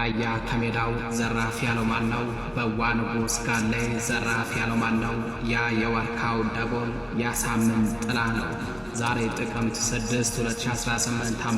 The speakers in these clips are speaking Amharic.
ራያ ከሜዳው ዘራፍ ያለው ማነው? በዋንጉስ ጋሌ ዘራፍ ያለው ማነው? ያ የዋርካው ደቦል ያሳምን ጥላ ነው። ዛሬ ጥቅምት 6 2018 ዓ.ም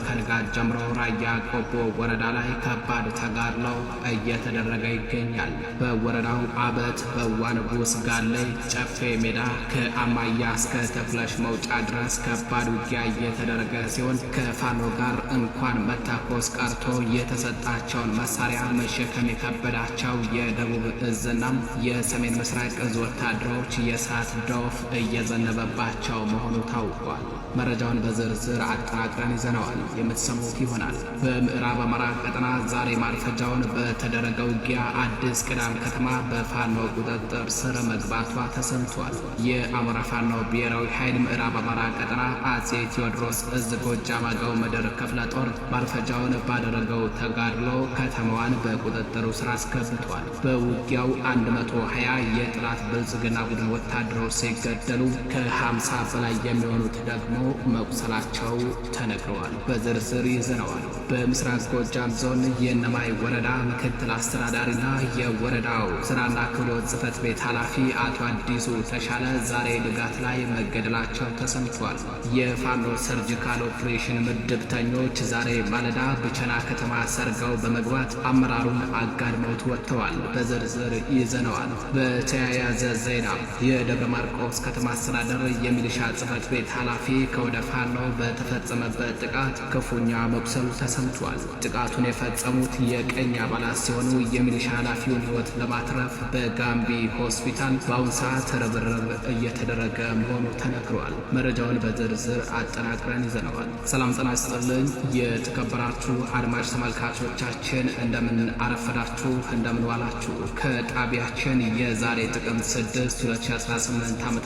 ከንጋት ጀምሮ ራያ ቆቦ ወረዳ ላይ ከባድ ተጋድሎ እየተደረገ ይገኛል። በወረዳው አበት፣ በዋንጉስ ጋሌ፣ ጨፌ ሜዳ ከአማያ እስከ ተክለሽ መውጫ ድረስ ከባድ ውጊያ እየተደረገ ሲሆን ከፋኖ ጋር እንኳን መታኮስ ቀርቶ የተሰጣቸውን መሳሪያ መሸከም የከበዳቸው የደቡብ እዝና የሰሜን ምስራቅ እዝ ወታደሮች የእሳት ዶፍ እየዘነበባቸው መሆኑ ታውቋል። መረጃውን በዝርዝር አጠናቅረን ይዘነዋል፣ የምትሰሙት ይሆናል። በምዕራብ አማራ ቀጠና ዛሬ ማርፈጃውን በተደረገ ውጊያ አዲስ ቅዳም ከተማ በፋኖ ቁጥጥር ስር መግባቷ ተሰምቷል። የአማራ ፋኖ ብሔራዊ ኃይል ምዕራብ አማራ ቀጠና አጼ ቴዎድሮስ እዝ ጎጃም አገው ምድር ክፍለ ጦር ማርፈጃውን ባደረገው ተጋድሎ ከተማዋን በቁጥጥሩ ስር አስገብቷል። በውጊያው 120 የጥላት ብልጽግና ቡድን ወታደሮች ሲገደሉ ከ50 በላይ የሚሆኑት ደግሞ መቁሰላቸው ተነግረዋል። በዝርዝር ይዘነዋል። በምስራቅ ጎጃም ዞን የእነማይ ወረዳ ምክትል አስተዳዳሪና የወረዳው ስራና ክህሎት ጽሕፈት ቤት ኃላፊ አቶ አዲሱ ተሻለ ዛሬ ንጋት ላይ መገደላቸው ተሰምቷል። የፋኖ ሰርጂካል ኦፕሬሽን ምድብተኞች ዛሬ ማለዳ ብቸና ከተማ ሰርገው በመግባት አመራሩን አጋድመውት ወጥተዋል። በዝርዝር ይዘነዋል። በተያያዘ ዜና የደብረ ማርቆስ ከተማ አስተዳደር የሚሊሻ ጽሕፈት ቤት ኃላፊ ከወደ ፋኖ በተፈጸመበት ጥቃት ክፉኛ መቁሰሉ ተሰምቷል። ጥቃቱን የፈጸሙት የቀኝ አባላት ሲሆኑ የሚሊሻ ኃላፊውን ሕይወት ለማትረፍ በጋምቢ ሆስፒታል በአሁኑ ሰዓት ርብርብ እየተደረገ መሆኑ ተነግሯል። መረጃውን በዝርዝር አጠናቅረን ይዘነዋል። ሰላም ጤና ይስጥልኝ። የተከበራችሁ አድማጭ ተመልካቾቻችን እንደምን አረፈዳችሁ፣ እንደምን ዋላችሁ። ከጣቢያችን የዛሬ ጥቅምት 6 2018 ዓ.ም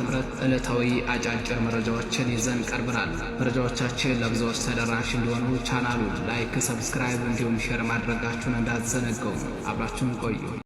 ዕለታዊ አጫጭር መረጃዎችን ይዘን ቀርበናል። መረጃዎቻችን ለብዙዎች ተደራሽ እንዲሆኑ ቻናሉን ላይክ፣ ሰብስክራይብ እንዲሁም ሼር ማድረጋችሁን እንዳትዘነጉ። አብራችሁን ቆዩ።